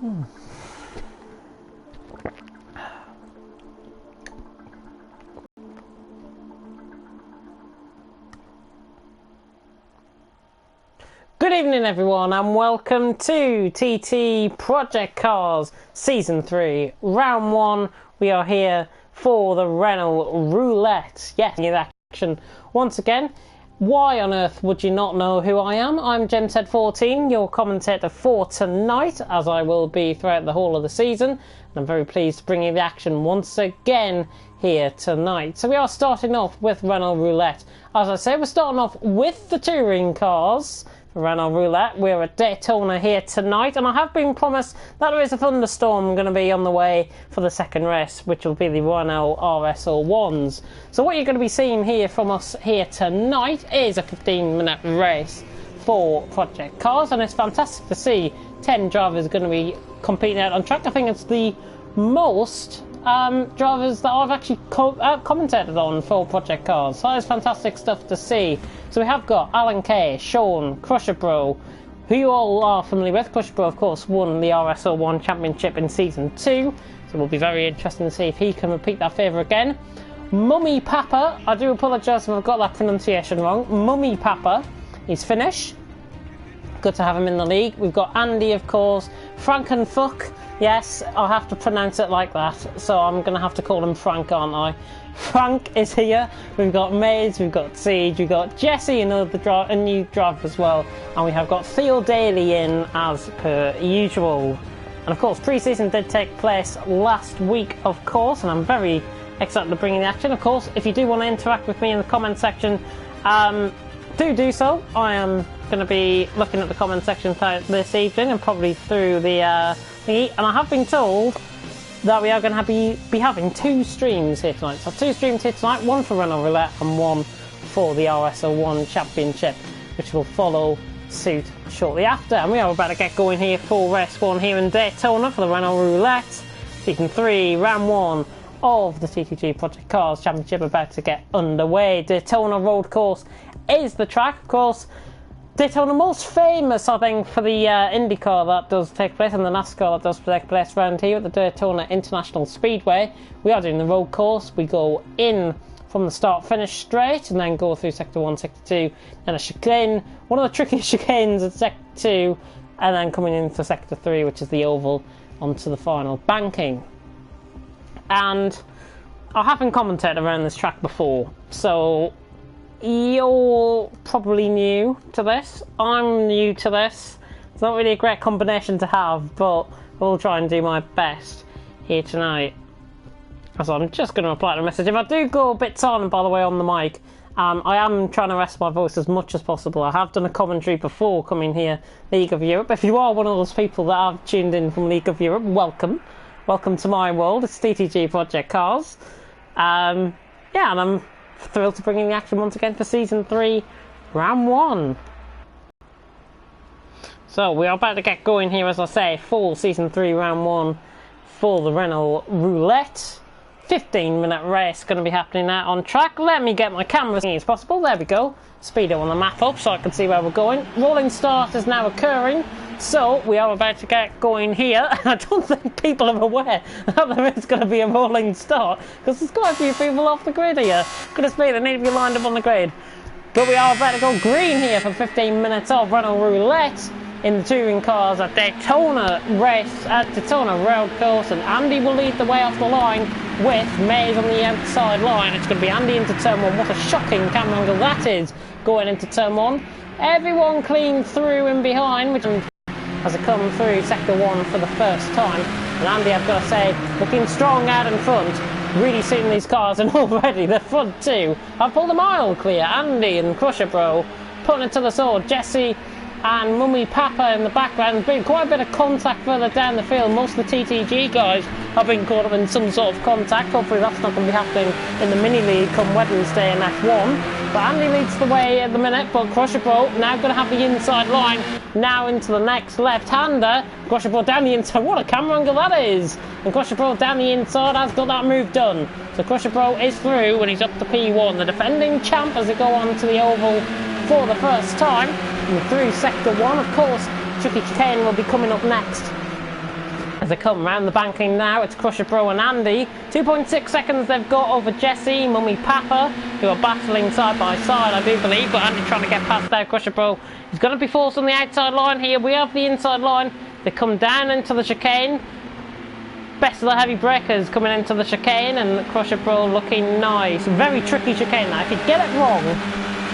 Good evening everyone and welcome to TT Project Cars Season 3 Round 1. We are here for the Renault Roulette. Yes, the action once again. Why on earth would you not know who I am? I'm GemSed14, your commentator for tonight, as I will be throughout the whole of the season. And I'm very pleased to bring you the action once again here tonight. So we are starting off with Renault Roulette. As I say, we're starting off with the touring cars. Renault Roulette. We're at Daytona here tonight, and I have been promised that there is a thunderstorm going to be on the way for the second race, which will be the Renault RS01s. So what you're going to be seeing here from us here tonight is a 15-minute race for Project Cars, and it's fantastic to see 10 drivers going to be competing out on track. I think it's the most drivers that I've actually commentated on for Project Cars. So that is fantastic stuff to see. So we have got Alan Kay, Sean, Crusher Bro, who you all are familiar with. Crusher Bro, of course, won the RS01 Championship in Season 2, so it will be very interesting to see if he can repeat that favour again. Mummy Papa, I do apologise if I've got that pronunciation wrong. Mummy Papa, he's Finnish. Good to have him in the league. We've got Andy, of course, Frankenfuck. Yes, I'll have to pronounce it like that, so I'm going to have to call him Frank, aren't I? Frank is here. We've got Maze, we've got Siege, we've got Jesse, a new driver as well, and we have got Theo Daly in as per usual. And of course, pre-season did take place last week, of course, and I'm very excited to bring in the action. Of course, if you do want to interact with me in the comment section, do so. I am going to be looking at the comment section this evening and probably through the thingy, and I have been told that we are going to be having 2 streams here tonight. So 2 streams here tonight, one for Renault Roulette and one for the RS01 Championship, which will follow suit shortly after. And we are about to get going here for race 1 here in Daytona for the Renault Roulette. Season 3, round 1 of the TTG Project Cars Championship about to get underway. Daytona Road Course is the track, of course. Daytona most famous, I think, for the IndyCar that does take place and the NASCAR that does take place around here at the Daytona International Speedway. We are doing the road course. We go in from the start, finish straight, and then go through Sector 1, Sector 2, and a chicane, one of the trickiest chicanes at Sector 2, and then coming in for Sector 3, which is the oval, onto the final banking. And I haven't commentated around this track before, so you're probably new to this. I'm new to this. It's not really a great combination to have, but I'll try and do my best here tonight. So I'm just going to reply to the message. If I do go a bit silent, by the way, on the mic, I am trying to rest my voice as much as possible. I have done a commentary before coming here, League of Europe. If you are one of those people that have tuned in from League of Europe, welcome. Welcome to my world. It's TTG Project Cars. Yeah, and I'm thrilled to bring in the action once again for Season 3, Round 1. So we are about to get going here, as I say, for Season 3, Round 1 for the Renault Roulette. 15-minute race going to be happening out on track. Let me get my camera as as possible. There we go. Speedo on the map up so I can see where we're going. Rolling start is now occurring. So we are about to get going here. I don't think people are aware that there is going to be a rolling start, because there's quite a few people off the grid here. Goodness me, they need to be lined up on the grid. But we are about to go green here for 15 minutes of Renault Roulette in the touring cars at Daytona Road Course, and Andy will lead the way off the line with Maze on the outside line. It's going to be Andy into turn 1. What a shocking camera angle that is going into turn 1. Everyone clean through in behind, which as I come through Sector 1 for the first time. And Andy, I've got to say, looking strong out in front, really suiting these cars, and already the front two have pulled a mile clear. Andy and Crusher Bro putting it to the sword. Jesse and Mummy Papa in the background. There's been quite a bit of contact further down the field. Most of the TTG guys have been caught up in some sort of contact. Hopefully that's not going to be happening in the mini league come Wednesday in F1. But Andy leads the way at the minute, but Crusher Bro now going to have the inside line, now into the next left-hander. Crusher Bro down the inside. What a camera angle that is! And Crusher Bro down the inside has got that move done. So Crusher Bro is through when he's up to P1. The defending champ as they go on to the oval for the first time. And through Sector 1, of course, Tricky Chicane will be coming up next As they come round the banking now, it's Crusher Bro and Andy. 2.6 seconds they've got over Jesse, Mummy Papa, who are battling side by side, I do believe. But Andy trying to get past there. Crusher Bro is going to be forced on the outside line here. We have the inside line. They come down into the chicane. Best of the heavy breakers coming into the chicane, and Crusher Bro looking nice. Very tricky chicane now. If you get it wrong,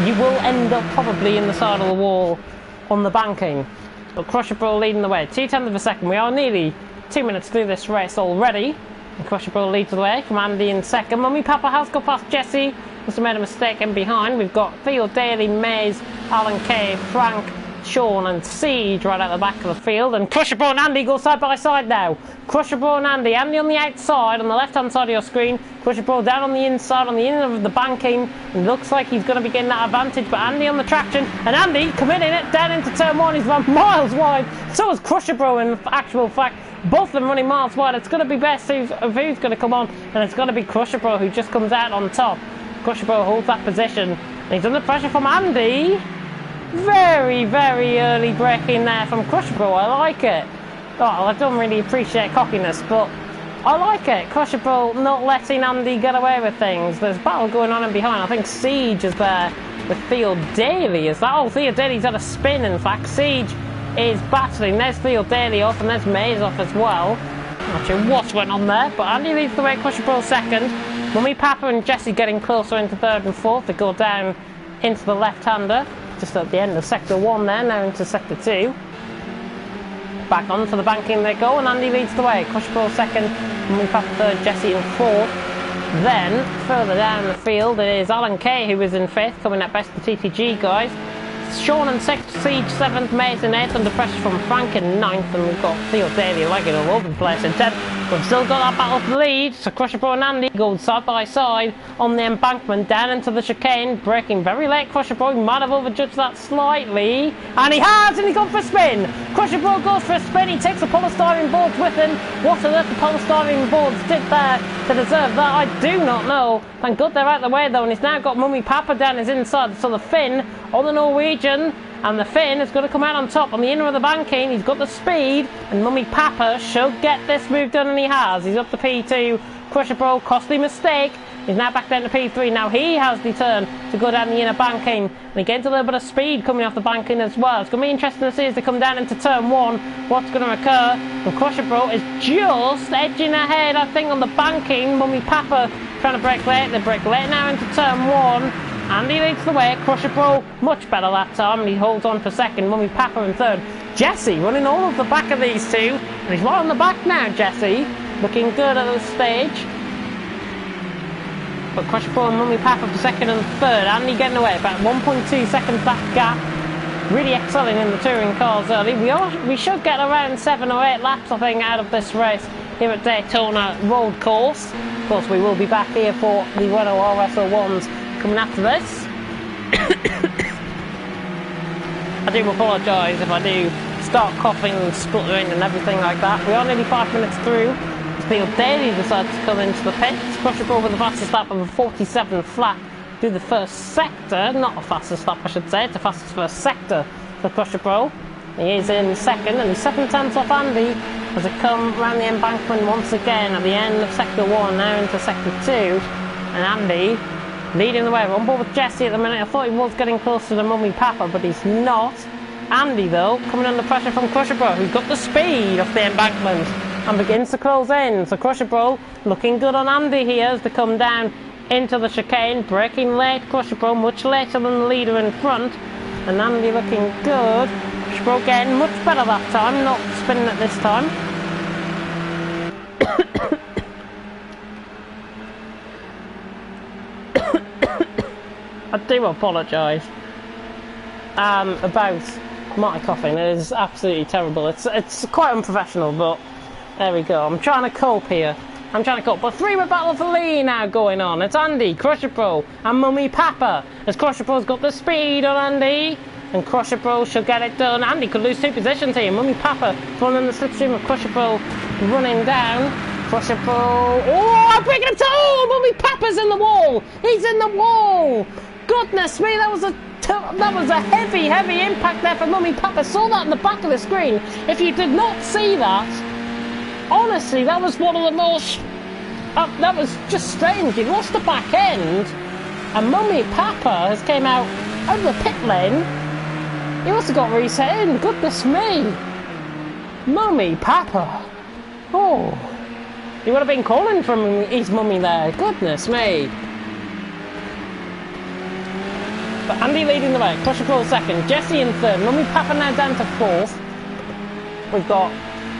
you will end up probably in the side of the wall on the banking. But Crusher Bro leading the way. 2/10 of a second. We are nearly 2 minutes through this race already. And Crusher Bro leads the way from Andy in second. Mummy Papa has got past Jesse. Must have made a mistake in behind. We've got Theo, Daly, Mays, Alan Kay, Frank, Sean and Siege right at the back of the field. And Crusher Bro and Andy go side by side now. Crusher Bro and Andy. Andy on the outside, on the left hand side of your screen. Crusher Bro down on the inside, on the inner of the banking. And looks like he's going to be getting that advantage. But Andy on the traction. And Andy committing it down into turn one. He's run miles wide. So is Crusher Bro in actual fact. Both of them running miles wide. It's going to be best who's going to come on. And it's going to be Crusher Bro who just comes out on top. Crusher Bro holds that position. And he's under pressure from Andy. Very, very early braking there from Crusher Bro. I like it. Oh, I don't really appreciate cockiness, but I like it. Crusher Bro not letting Andy get away with things. There's battle going on in behind. I think Siege is there with Theo Daly. Is that? Oh, Theo Daly's had a spin, in fact. Siege is battling. There's Theo Daly off, and there's Mays off as well. Not sure what went on there, but Andy leads the way. Crusher Bro second. Mummy Papa and Jesse getting closer into third and fourth. They go down into the left-hander. Just at the end of sector 1 there, now into sector 2. Back on for the banking they go, and Andy leads the way. Crusher Bro second, Mummy Papa third, Jesse in fourth. Then, further down the field, it is Alan Kay who is in fifth, coming at best the TTG guys. Sean and sixth, Siege 7th, Mays in 8th, under pressure from Frank in 9th, and we've got Theo Daly lagging all over the place in 10th. We've still got that battle for the lead, so Crusher Bro and Andy go side by side on the embankment down into the chicane, braking very late. Crusher Bro might have overjudged that slightly, and he has, and he's gone for a spin. Crusher Bro goes for a spin, he takes the polystyrene boards with him. What on earth the polystyrene boards did there to deserve that, I do not know. Thank God they're out of the way though, and he's now got Mummy Papa down his inside, so the Finn on the Norwegian, and the Finn is going to come out on top on the inner of the banking. He's got the speed, and Mummy Papa should get this move done, and he has. He's up to P2. Crusher Bro, costly mistake. He's now back down to P3. Now he has the turn to go down the inner banking, and he gains a little bit of speed coming off the banking as well. It's going to be interesting to see as they come down into turn 1 what's going to occur. And Crusher Bro is just edging ahead, I think, on the banking. Mummy Papa trying to brake late. They brake late now into turn 1. Andy leads the way. Crusher Bro much better that time, and he holds on for second. Mummy Papa in third. Jesse running all of the back of these two, and he's right on the back now. Jesse looking good at this stage. But Crusher Bro and Mummy Papa for second and third. Andy getting away about 1.2 seconds that gap. Really excelling in the touring cars early. We should get around 7 or 8 laps, I think, out of this race here at Daytona Road Course. Of course, we will be back here for the Renault RS01s coming after this. I do apologise if I do start coughing and spluttering and everything like that. We are nearly 5 minutes through. Theo Daly decides to come into the pits. Crusher Bro with the fastest lap of a 47 flat through the first sector. Not the fastest lap, I should say. It's the fastest first sector for Crusher Bro. He is in second, and he's 7 tenths off Andy as they come round the embankment once again at the end of sector 1, now into sector 2. And Andy leading the way. We're on board with Jesse at the minute. I thought he was getting closer to Mummy Papa, but he's not. Andy, though, coming under pressure from Crusher Bro, who's got the speed off the embankment and begins to close in. So Crusher Bro looking good on Andy here as they come down into the chicane, braking late. Crusher Bro much later than the leader in front, and Andy looking good. Crusher Bro getting much better that time, not spinning it this time. I do apologise about my coughing. It is absolutely terrible. It's quite unprofessional, but there we go. I'm trying to cope here. But 3-way battle for Lee now going on. It's Andy, Crusher Bro, and Mummy Papa. As Crusher Bro's got the speed on Andy, and Crusher Bro should get it done. Andy could lose 2 positions here. Mummy Papa running the slipstream of Crusher Bro running down. Crusher Bro. Oh, I'm breaking him to. Oh, Mummy Papa's in the wall. He's in the wall. Goodness me, that was a heavy impact there for Mummy Papa. Saw that in the back of the screen. If you did not see that, honestly, that was one of the most... that was just strange. He lost the back end, and Mummy Papa has came out of the pit lane. He must have got reset in. Goodness me. Mummy Papa. Oh. He would have been calling from his mummy there. Goodness me. But Andy leading the way. Crusher Pro second. Jesse in third. Mummy Papa now down to fourth. We've got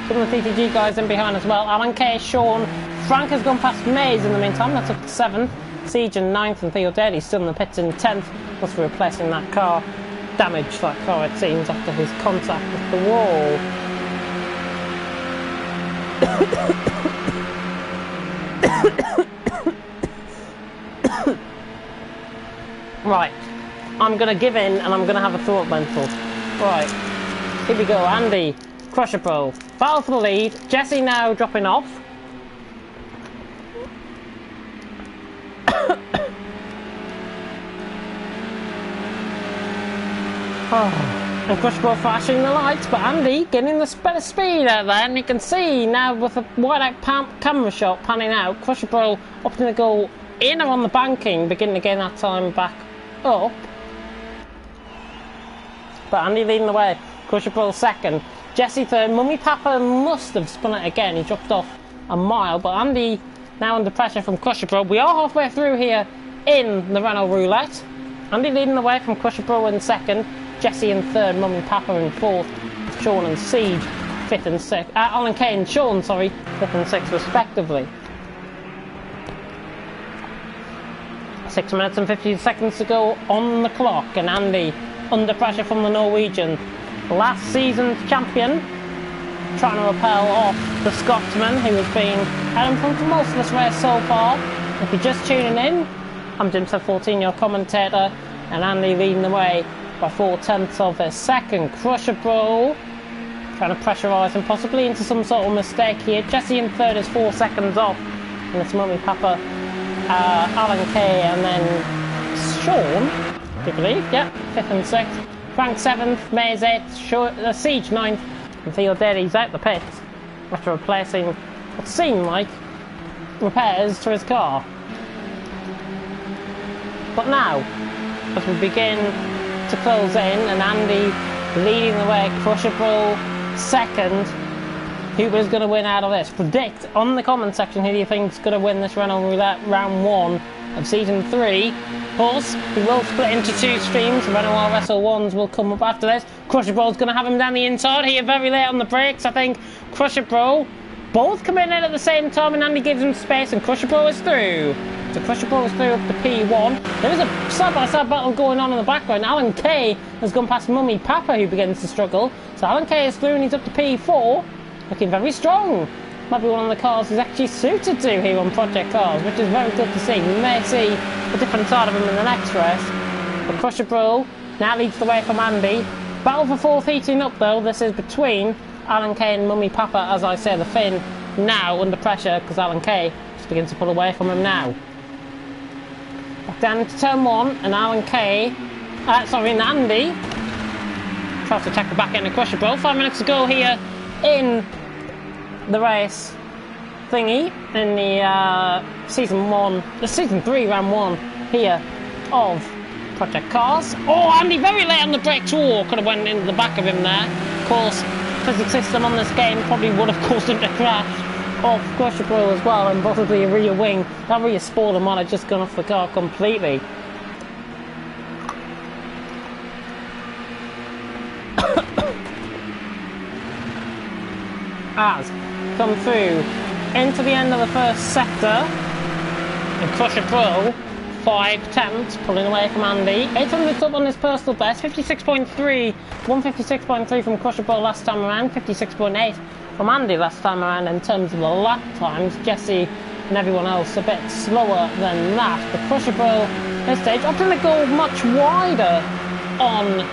some of the TTG guys in behind as well. Alan K, Sean. Frank has gone past Maze in the meantime. That's up to 7th. Siege in 9th. And Theo Daddy still in the pits in 10th. What's replacing that car? Damaged that car, it seems, after his contact with the wall. Right. I'm going to give in and I'm going to have a thought mental. Right. Here we go. Andy. Crusher Pro. Battle for the lead. Jesse now dropping off. And Crusher Pro flashing the lights, but Andy getting the bit of speed out there, and you can see now with a wide out camera shot panning out, Crusher Pro opting to go in or on the banking, beginning to gain that time back up. But Andy leading the way. Crusher Pro second. Jesse third. Mummy Papa must have spun it again. He dropped off a mile, but Andy now under pressure from Crusher Pro. We are halfway through here in the Renault Roulette. Andy leading the way from Crusher Pro in second. Jesse in third. Mummy Papa in fourth. Sean and Siege fifth and sixth. Alan K and Sean, sorry, fifth and sixth respectively. 6 minutes and 50 seconds to go on the clock, and Andy under pressure from the Norwegian. Last season's champion, trying to repel off the Scotsman who has been out in front for most of this race so far. If you're just tuning in, I'm Jim14, your commentator, and Andy leading the way by 4/10 of a second. Crusher Pro trying to pressurise him possibly into some sort of mistake here. Jesse in third is 4 seconds off, and it's Mummy Papa, Alan K, and then Sean, I believe, yeah, 5th and 6th. Frank 7th, Maze 8th, Siege 9th, and Theo Daddy's out the pits after replacing what seemed like repairs to his car. But now, as we begin to close in, and Andy leading the way, Crusher Pro second. Who is going to win out of this? Predict on the comment section who do you think is going to win this Renault Roulette round 1 of season 3. Of course, we will split into 2 streams. Renault RSL1s will come up after this. Crusher Pro's going to have him down the inside here very late on the brakes. I think Crusher Pro both come in at the same time, and Andy gives him space, and Crusher Pro is through. So Crusher Pro is through up to P1. There is a side-by-side battle going on in the background. Alan K has gone past Mummy Papa, who begins to struggle. So Alan K is through and he's up to P4. Looking very strong. Might be one of the cars he's actually suited to here on Project Cars, which is very good to see. We may see a different side of him in the next race. But Crusher Pro now leads the way from Andy. Battle for 4th heating up though. This is between Alan K and Mummy Papa, as I say, the Finn now under pressure because Alan K just begins to pull away from him now. Back down into turn 1, and Alan K, and Andy tries to attack the back end of Crusher Pro. 5 minutes to go here in the race thingy, in the season 3 round 1 here of Project Cars. Oh, Andy very late on the brakes. Oh, could have went into the back of him there. Of course, physics system on this game probably would have caused him to crash off Crusher Pro as well, and possibly a rear wing. That rear spoiler might have just gone off the car completely. Has come through into the end of the first sector, and Crusher Pro 5/10 pulling away from Andy. 800 up on his personal best, 56.3, 156.3 from Crusher Pro last time around, 56.8 from Andy last time around in terms of the lap times. Jesse and everyone else a bit slower than that, but Crusher Pro this stage opting to go much wider on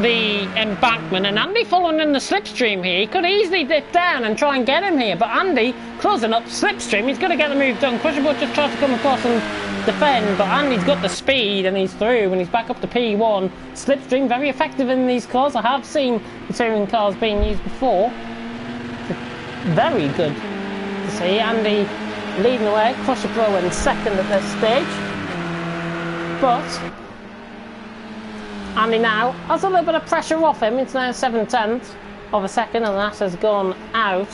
the embankment, and Andy following in the slipstream here. He could easily dip down and try and get him here, but Andy closing up slipstream. He's going to get the move done. Crusher Pro just tries to come across and defend, but Andy's got the speed and he's through, and he's back up to P1. Slipstream very effective in these cars. I have seen the touring cars being used before. very good to see. Andy leading the way, Crusher Bro in second at this stage. But Andy now has a little bit of pressure off him. It's now 7/10 of a second, and that has gone out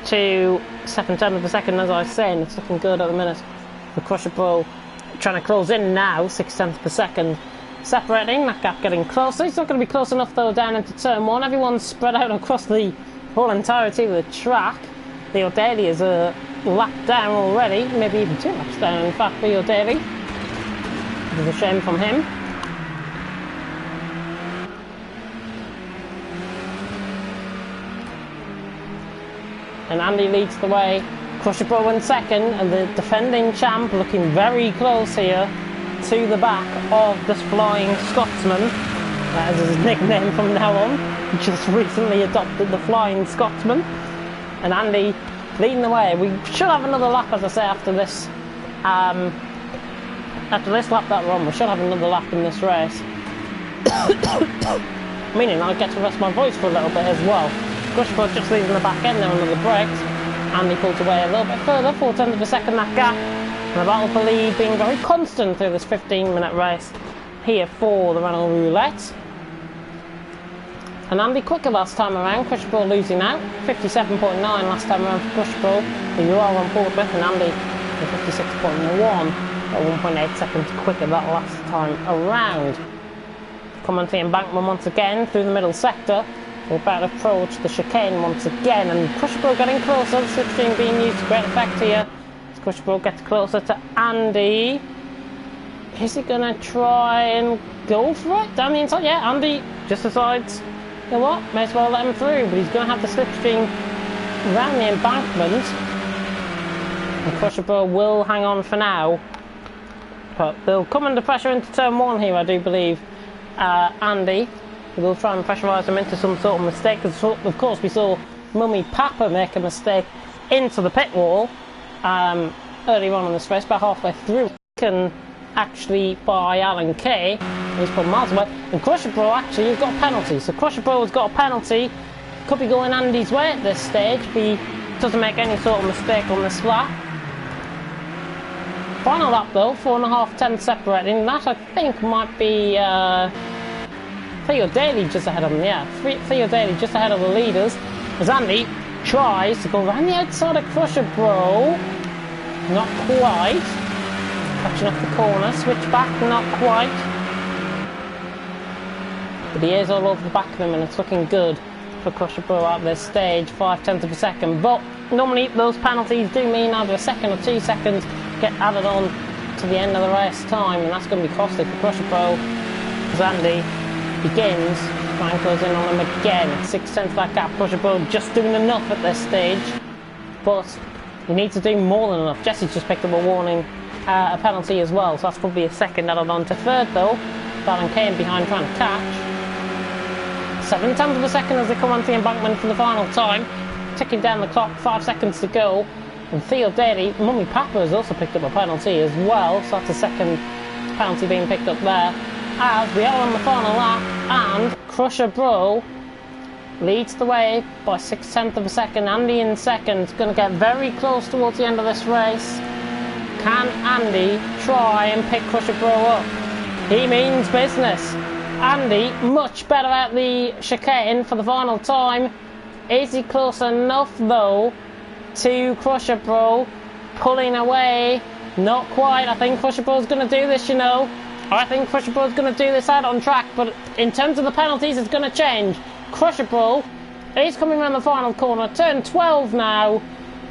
to 7/10 of a second, as I was saying. It's looking good at the minute. The Crusher Bro trying to close in now, 6/10 per second. Separating, that gap getting closer. It's not going to be close enough though down into turn one. Everyone's spread out across the whole entirety of the track. Theo Daly is a lap down already, maybe even 2 laps down in fact, Theo Daly. It was a shame from him. And Andy leads the way. Crusher Bro in second, and the defending champ looking very close here to the back of this Flying Scotsman. That is his nickname from now on. Just recently adopted the Flying Scotsman. And Andy leading the way. We should have another lap, as I say, after this lap that we're on. We should have another lap in this race. Meaning I'll get to rest my voice for a little bit as well. Crusher Bro just leaving the back end now under the brakes. Andy pulls away a little bit further, 4/10 of a second that gap. And the battle for lead being very constant through this 15-minute race here for the Renault Roulette. And Andy quicker last time around, Crusher Bro losing out, 57.9 last time around for Crusher Bro, who you are on board with, and Andy 56.1, 1.8 seconds quicker that last time around. Coming to the embankment once again through the middle sector. We're about to approach the chicane once again, and Crusher Bro getting closer, the slipstream being used to great effect here. As Crusher Bro gets closer to Andy. Is he going to try and go for it? Down the inside? Yeah, Andy just decides, you know what, may as well let him through, but he's going to have the slipstream around the embankment. And Crusher Bro will hang on for now. But they'll come under pressure into turn one here, I do believe. Andy will try and pressurise them into some sort of mistake, because of course we saw Mummy Papa make a mistake into the pit wall earlier on in this race, about halfway through. Can actually by Alan Kay, he's put miles away, and Crusher Bro actually has got a penalty. So Crusher Bro has got a penalty, could be going Andy's way at this stage if he doesn't make any sort of mistake on this lap. Final lap though, 4.5 separating. That I think might be Theo Daly just ahead of them, yeah. Theo Daly just ahead of the leaders as Andy tries to go around the outside of Crusher Bro. Not quite. Catching up the corner, switch back, not quite. But he is all over the back of him, and it's looking good for Crusher Bro at this stage, 5/10 of a second. But normally those penalties do mean either a second or 2 seconds get added on to the end of the race time, and that's going to be costly for Crusher Bro as Andy begins trying to close in on him again. 6/10 that gap. Crusher Bro just doing enough at this stage, but he needs to do more than enough. Jesse's just picked up a warning, a penalty as well, so that's probably a second added on to third though. Alan Kane behind trying to catch. 7/10 of a second as they come onto the embankment for the final time. Ticking down the clock, 5 seconds to go. And Theo Daly, Mummy Papa has also picked up a penalty as well, so that's a second penalty being picked up there. As we are on the final lap, and Crusher Bro leads the way by 6/10 of a second. Andy in second, is going to get very close towards the end of this race. Can Andy try and pick Crusher Bro up? He means business. Andy much better at the chicane for the final time. Is he close enough though to Crusher Bro pulling away? Not quite. I think Crusher Bro's going to do this, you know. I think Crusher Bro's going to do this out on track, but in terms of the penalties, it's going to change. Crusher Bro is coming around the final corner, turn 12 now,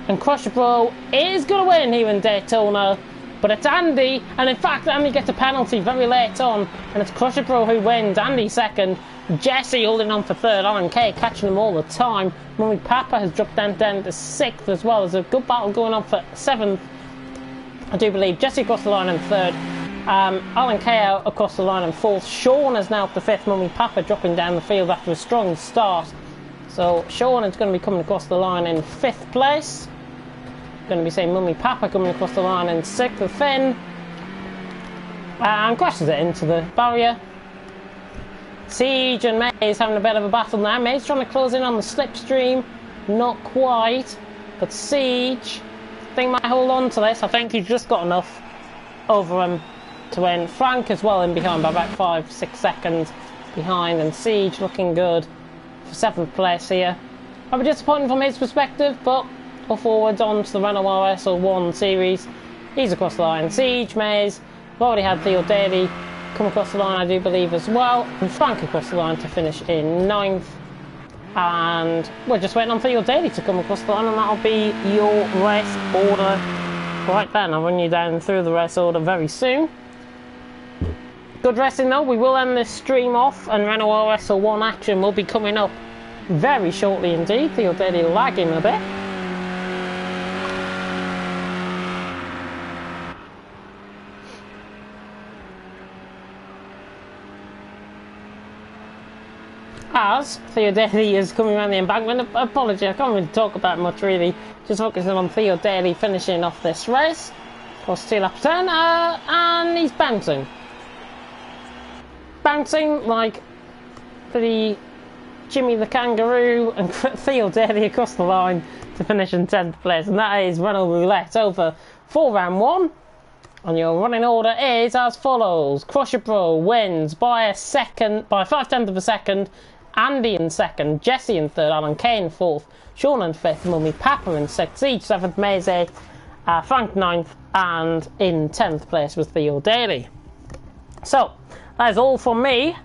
and Crusher Bro is going to win here in Daytona, but it's Andy, and in fact Andy gets a penalty very late on, and it's Crusher Bro who wins. Andy second, Jesse holding on for third, Alan Kay catching him all the time. Mummy Papa has dropped down to 6th as well. There's a good battle going on for 7th, I do believe. Jesse across the line in third. Alan Kay out across the line in 4th. Sean is now up to 5th. Mummy Papa dropping down the field after a strong start. So Sean is going to be coming across the line in 5th place. Going to be saying Mummy Papa coming across the line in 6th with Finn. And crashes it into the barrier. Siege and Maze having a bit of a battle now. Maze trying to close in on the slipstream. Not quite, but Siege, I think might hold on to this. I think he's just got enough over him to win. Frank as well in behind by about 5-6 seconds behind, and Siege looking good for 7th place here. Probably disappointing from his perspective, but go forwards on to the Renault RS01 series. He's across the line. Siege, Mays, we've already had Theo Daly come across the line, I do believe, as well, and Frank across the line to finish in 9th. And we're just waiting on Theo Daly to come across the line, and that'll be your race order right then. I'll run you down through the race order very soon. Good racing though. We will end this stream off, and Renault RS01 action will be coming up very shortly indeed. Theo Daly lagging a bit. As Theo Daly is coming around the embankment, apology, I can't really talk about much really, just focusing on Theo Daly finishing off this race. Plus 2 laps turn, and he's bouncing. Bouncing like the Jimmy the Kangaroo, and Theo Daly across the line to finish in 10th place, and that is Renault Roulette over for round 1. And your running order is as follows: Crusher Bro wins by 5/10 of a second, Andy in 2nd, Jesse in 3rd, Alan Kay in 4th, Sean in 5th, Mummy Papa in 6th, Siege 7th, Maze 8th, Frank 9th, and in 10th place with Theo Daly. So, that is all from me.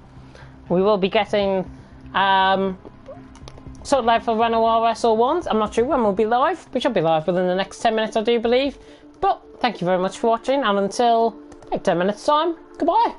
We will be getting sort of live for Renault RS01s. I'm not sure when we'll be live. We should be live within the next 10 minutes, I do believe. But thank you very much for watching, and until like 10 minutes time, goodbye.